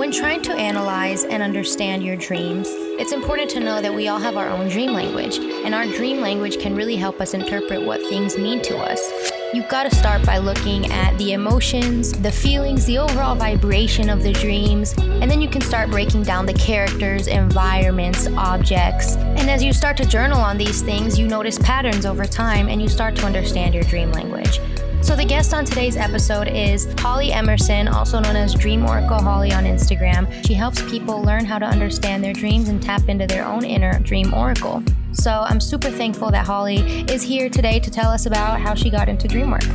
When trying to analyze and understand your dreams, it's important to know that we all have our own dream language, and our dream language can really help us interpret what things mean to us. You've got to start by looking at the emotions, the feelings, the overall vibration of the dreams, and then you can start breaking down the characters, environments, objects. And as you start to journal on these things, you notice patterns over time and you start to understand your dream language. So the guest on today's episode is Holly Emmerson, also known as Dream Oracle Holly on Instagram. She helps people learn how to understand their dreams and tap into their own inner dream oracle. So I'm super thankful that Holly is here today to tell us about how she got into dream work.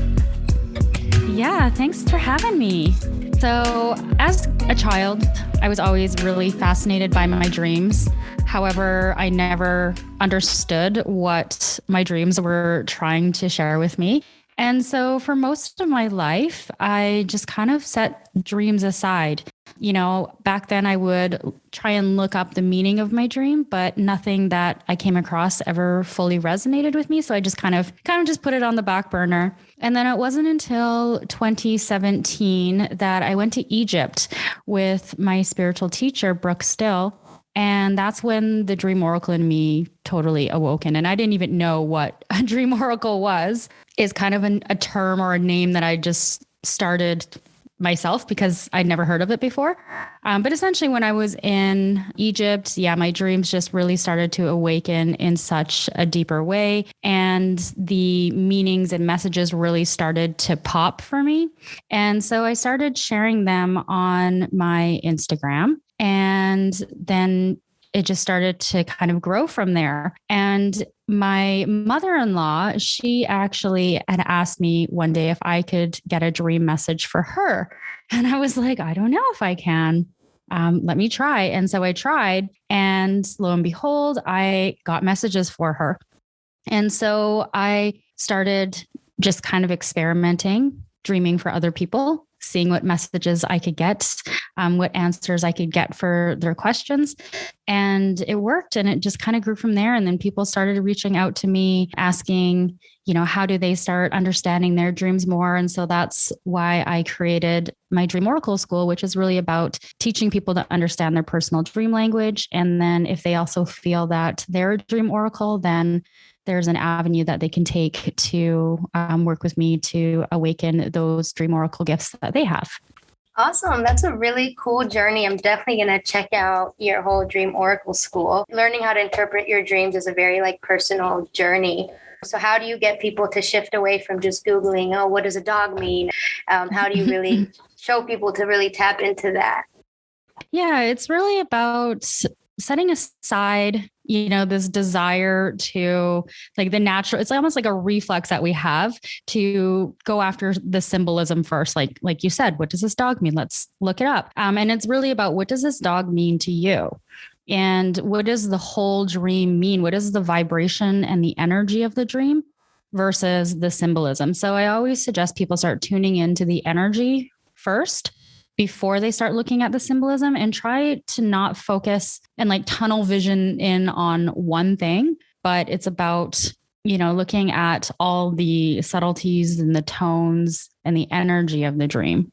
Yeah, thanks for having me. So as a child, I was always really fascinated by my dreams. However, I never understood what my dreams were trying to share with me. And so for most of my life, I just kind of set dreams aside. You know, back then I would try and look up the meaning of my dream, but nothing that I came across ever fully resonated with me. So I just kind of just put it on the back burner. And then it wasn't until 2017 that I went to Egypt with my spiritual teacher, Brooke Still. And that's when the dream oracle in me totally awoken. And I didn't even know what a dream oracle was. Is kind of a term or a name that I just started myself because I'd never heard of it before. But essentially when I was in Egypt, my dreams just really started to awaken in such a deeper way. And the meanings and messages really started to pop for me. And so I started sharing them on my Instagram. And then it just started to kind of grow from there. And my mother-in-law, she actually had asked me one day if I could get a dream message for her. And I was like, I don't know if I can. Let me try. And so I tried, and lo and behold, I got messages for her. And so I started just kind of experimenting, dreaming for other people, seeing what messages I could get, what answers I could get for their questions. And it worked, and it just kind of grew from there. And then people started reaching out to me asking, how do they start understanding their dreams more? And so that's why I created my Dream Oracle School, which is really about teaching people to understand their personal dream language. And then if they also feel that they're a dream oracle, then there's an avenue that they can take to work with me to awaken those dream oracle gifts that they have. Awesome. That's a really cool journey. I'm definitely going to check out your whole Dream Oracle School. Learning how to interpret your dreams is a very personal journey. So how do you get people to shift away from just Googling, what does a dog mean? How do you really show people to really tap into that? Yeah, it's really about setting aside, this desire to the natural, it's almost like a reflex that we have to go after the symbolism first. Like you said, what does this dog mean? Let's look it up. And it's really about, what does this dog mean to you? And what does the whole dream mean? What is the vibration and the energy of the dream versus the symbolism? So I always suggest people start tuning into the energy first before they start looking at the symbolism, and try to not focus and tunnel vision in on one thing, but it's about, looking at all the subtleties and the tones and the energy of the dream.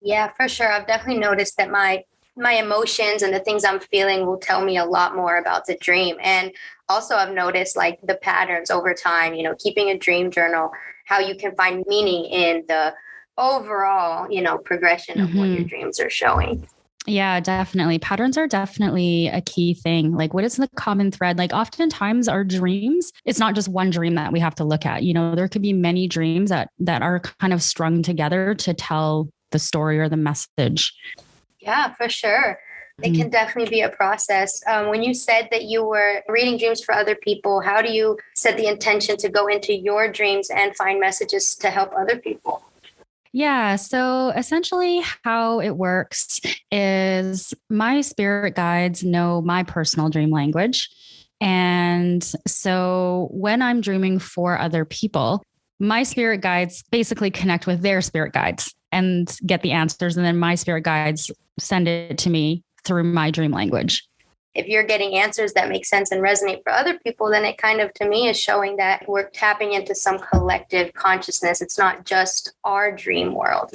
Yeah, for sure. I've definitely noticed that my emotions and the things I'm feeling will tell me a lot more about the dream. And also I've noticed the patterns over time, keeping a dream journal, how you can find meaning in the overall, progression of what your dreams are showing. Yeah, definitely. Patterns are definitely a key thing. What is the common thread? Oftentimes our dreams, it's not just one dream that we have to look at. There could be many dreams that are kind of strung together to tell the story or the message. Yeah, for sure. It can definitely be a process. When you said that you were reading dreams for other people, how do you set the intention to go into your dreams and find messages to help other people? Yeah. So essentially how it works is my spirit guides know my personal dream language. And so when I'm dreaming for other people, my spirit guides basically connect with their spirit guides and get the answers. And then my spirit guides send it to me through my dream language. If you're getting answers that make sense and resonate for other people, then it kind of, to me, is showing that we're tapping into some collective consciousness. It's not just our dream world,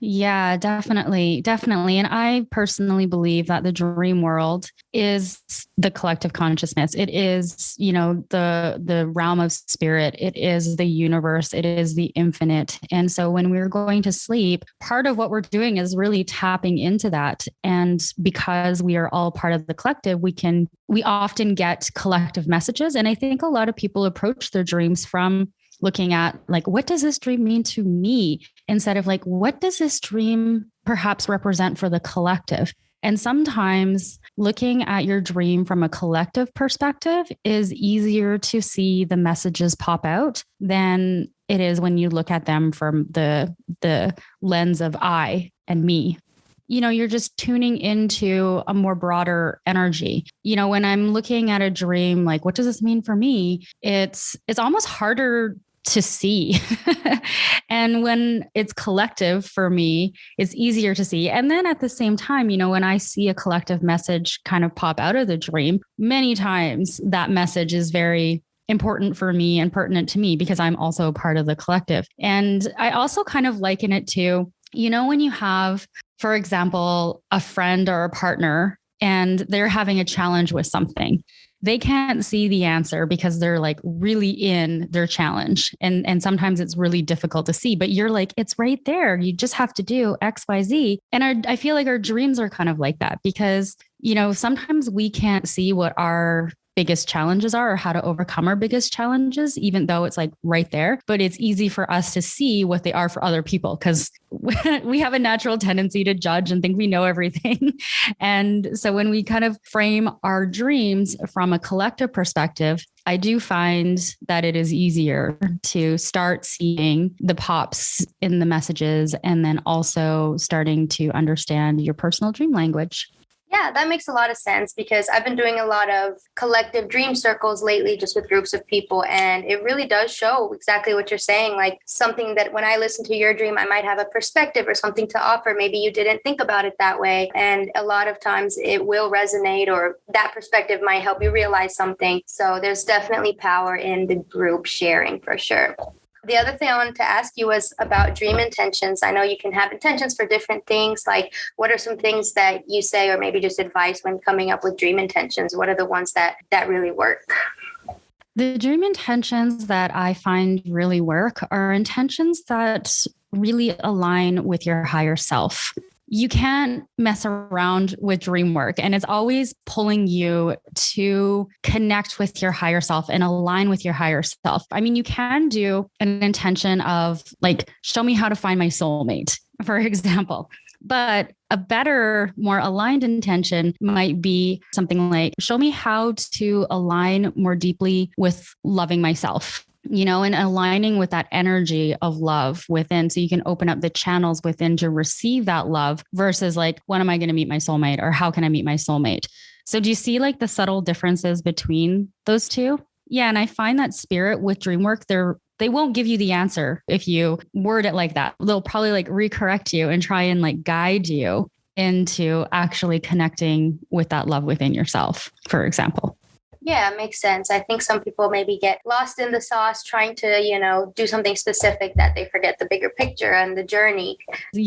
Yeah, definitely. Definitely. And I personally believe that the dream world is the collective consciousness. It is, the realm of spirit. It is the universe. It is the infinite. And so when we're going to sleep, part of what we're doing is really tapping into that. And because we are all part of the collective, we often get collective messages. And I think a lot of people approach their dreams from looking at like, what does this dream mean to me? Instead of like, what does this dream perhaps represent for the collective? And sometimes looking at your dream from a collective perspective is easier to see the messages pop out than it is when you look at them from the lens of I and me. You're just tuning into a more broader energy. When I'm looking at a dream, like, what does this mean for me? It's almost harder to see. And when it's collective for me, it's easier to see. And then at the same time, when I see a collective message kind of pop out of the dream, many times that message is very important for me and pertinent to me because I'm also a part of the collective. And I also kind of liken it to, when you have, for example, a friend or a partner and they're having a challenge with something, they can't see the answer because they're like really in their challenge. And sometimes it's really difficult to see, but you're like, it's right there. You just have to do X, Y, Z. And I feel like our dreams are kind of like that because, sometimes we can't see what our biggest challenges are or how to overcome our biggest challenges, even though it's like right there. But it's easy for us to see what they are for other people because we have a natural tendency to judge and think we know everything. And so when we kind of frame our dreams from a collective perspective, I do find that it is easier to start seeing the pops in the messages and then also starting to understand your personal dream language. Yeah, that makes a lot of sense because I've been doing a lot of collective dream circles lately, just with groups of people. And it really does show exactly what you're saying, like something that when I listen to your dream, I might have a perspective or something to offer. Maybe you didn't think about it that way. And a lot of times it will resonate or that perspective might help you realize something. So there's definitely power in the group sharing for sure. The other thing I wanted to ask you was about dream intentions. I know you can have intentions for different things. Like, what are some things that you say, or maybe just advice when coming up with dream intentions? What are the ones that really work? The dream intentions that I find really work are intentions that really align with your higher self. You can't mess around with dream work, and it's always pulling you to connect with your higher self and align with your higher self. I mean, you can do an intention of like, show me how to find my soulmate, for example. But a better, more aligned intention might be something like, show me how to align more deeply with loving myself. And aligning with that energy of love within so you can open up the channels within to receive that love versus like, when am I going to meet my soulmate or how can I meet my soulmate? So do you see like the subtle differences between those two? Yeah. And I find that spirit with dream work, they won't give you the answer if you word it like that. They'll probably like recorrect you and try and like guide you into actually connecting with that love within yourself, for example. Yeah, it makes sense. I think some people maybe get lost in the sauce trying to, do something specific that they forget the bigger picture and the journey.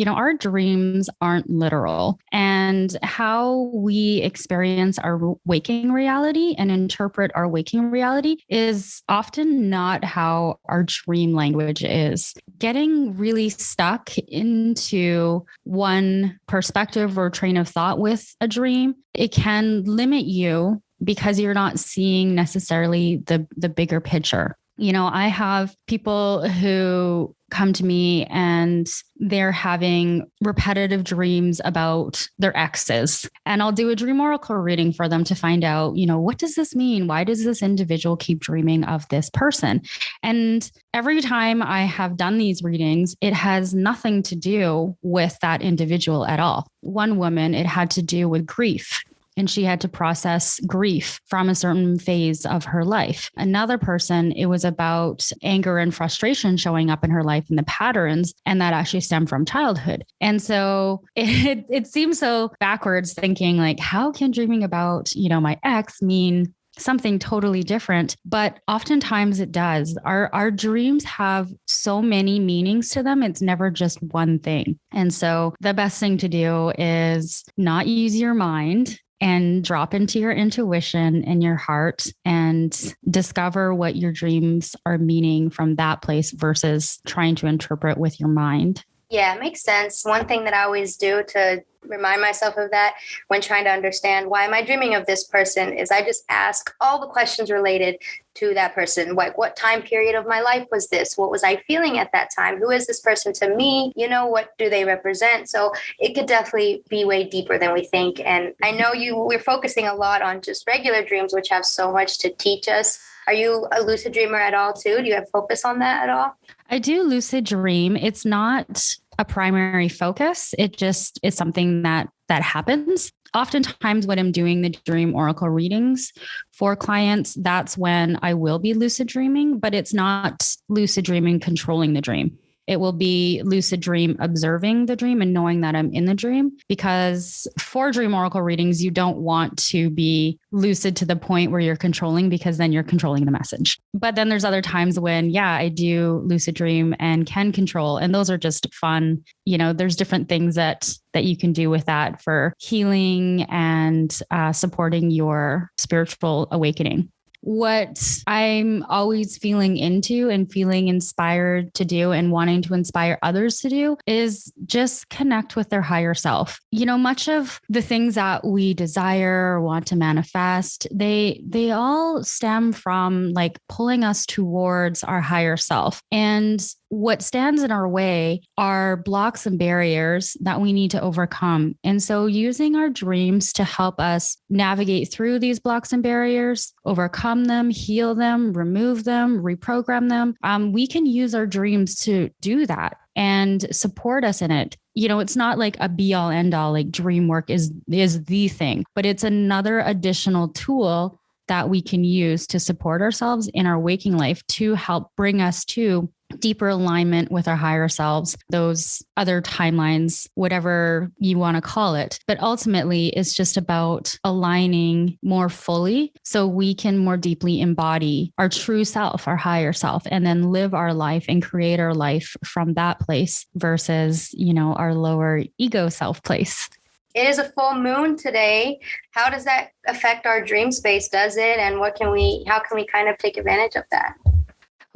Our dreams aren't literal, and how we experience our waking reality and interpret our waking reality is often not how our dream language is. Getting really stuck into one perspective or train of thought with a dream, it can limit you because you're not seeing necessarily the bigger picture. I have people who come to me and they're having repetitive dreams about their exes. And I'll do a dream oracle reading for them to find out, what does this mean? Why does this individual keep dreaming of this person? And every time I have done these readings, it has nothing to do with that individual at all. One woman, it had to do with grief. And she had to process grief from a certain phase of her life. Another person, it was about anger and frustration showing up in her life and the patterns, and that actually stemmed from childhood. And so it seems so backwards thinking like, how can dreaming about, my ex mean something totally different, but oftentimes it does. Our dreams have so many meanings to them. It's never just one thing. And so the best thing to do is not use your mind and drop into your intuition and your heart and discover what your dreams are meaning from that place versus trying to interpret with your mind. Yeah, it makes sense. One thing that I always do to remind myself of that when trying to understand why am I dreaming of this person is I just ask all the questions related to that person. Like, what time period of my life was this? What was I feeling at that time? Who is this person to me? What do they represent? So it could definitely be way deeper than we think. And I know we're focusing a lot on just regular dreams, which have so much to teach us. Are you a lucid dreamer at all too? Do you have focus on that at all? I do lucid dream. It's not a primary focus. It just is something that happens. Oftentimes when I'm doing the dream oracle readings for clients, that's when I will be lucid dreaming, but it's not lucid dreaming controlling the dream. It will be lucid dream observing the dream and knowing that I'm in the dream, because for dream oracle readings, you don't want to be lucid to the point where you're controlling, because then you're controlling the message. But then there's other times when, I do lucid dream and can control. And those are just fun. There's different things that you can do with that for healing and supporting your spiritual awakening. What I'm always feeling into and feeling inspired to do and wanting to inspire others to do is just connect with their higher self. Much of the things that we desire or want to manifest, they all stem from like pulling us towards our higher self. And what stands in our way are blocks and barriers that we need to overcome. And so using our dreams to help us navigate through these blocks and barriers, overcome them, heal them, remove them, reprogram them, we can use our dreams to do that and support us in it. It's not like a be all end all, like dream work is the thing, but it's another additional tool that we can use to support ourselves in our waking life to help bring us to deeper alignment with our higher selves, those other timelines, whatever you want to call it. But ultimately, it's just about aligning more fully so we can more deeply embody our true self, our higher self, and then live our life and create our life from that place versus, our lower ego self place. It is a full moon today. How does that affect our dream space? Does it? And how can we kind of take advantage of that?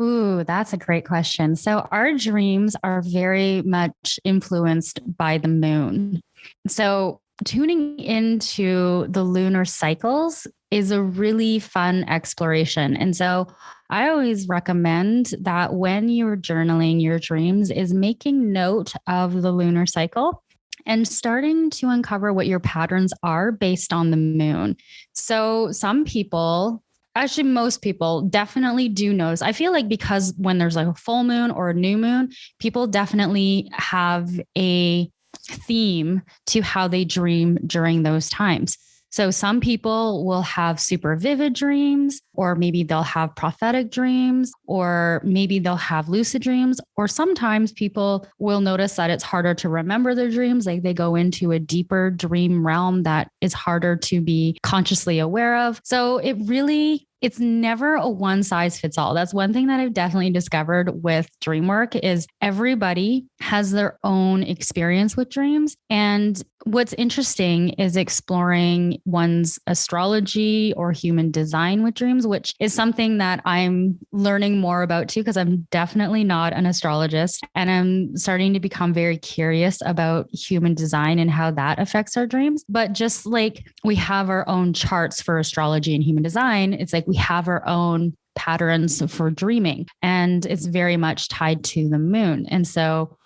Ooh, that's a great question. So our dreams are very much influenced by the moon. So tuning into the lunar cycles is a really fun exploration. And so I always recommend that when you're journaling your dreams is making note of the lunar cycle and starting to uncover what your patterns are based on the moon. So some people, actually, most people definitely do notice. I feel like because when there's like a full moon or a new moon, people definitely have a theme to how they dream during those times. So some people will have super vivid dreams, or maybe they'll have prophetic dreams, or maybe they'll have lucid dreams, or sometimes people will notice that it's harder to remember their dreams. Like they go into a deeper dream realm that is harder to be consciously aware of. So it's never a one size fits all. That's one thing that I've definitely discovered with dream work is everybody has their own experience with dreams. And what's interesting is exploring one's astrology or human design with dreams, which is something that I'm learning more about too, because I'm definitely not an astrologist. And I'm starting to become very curious about human design and how that affects our dreams. But just like we have our own charts for astrology and human design, it's like we have our own patterns for dreaming, and it's very much tied to the moon. And so,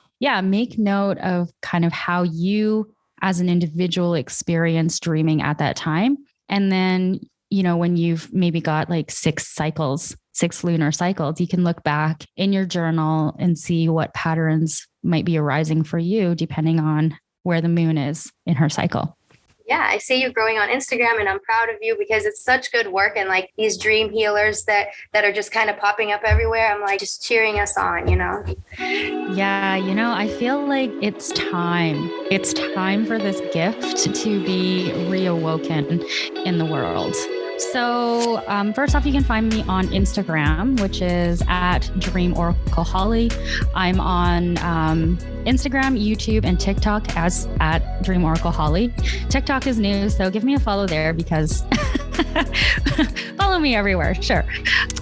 make note of kind of how you as an individual experience dreaming at that time. And then, when you've maybe got like 6 lunar cycles, you can look back in your journal and see what patterns might be arising for you, depending on where the moon is in her cycle. Yeah, I see you growing on Instagram, and I'm proud of you because it's such good work. And like these dream healers that are just kind of popping up everywhere, I'm like just cheering us on, Yeah, I feel like it's time. It's time for this gift to be reawoken in the world. So first off, you can find me on Instagram, which is at Dream Oracle Holly. I'm on Instagram, YouTube, and TikTok as at Dream Oracle Holly. TikTok is new, so give me a follow there because follow me everywhere. Sure.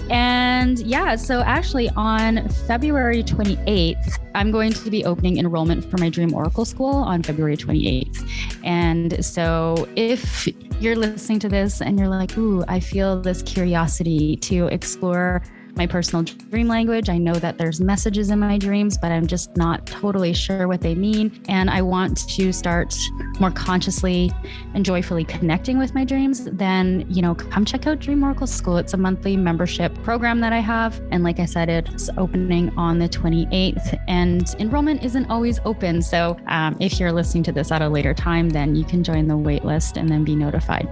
And yeah, so actually on February 28th, I'm going to be opening enrollment for my Dream Oracle School on February 28th. And so if you're listening to this and you're like, ooh, I feel this curiosity to explore my personal dream language. I know that there's messages in my dreams, but I'm just not totally sure what they mean. And I want to start more consciously and joyfully connecting with my dreams, then, come check out Dream Oracle School. It's a monthly membership program that I have. And like I said, it's opening on the 28th and enrollment isn't always open. So if you're listening to this at a later time, then you can join the wait list and then be notified.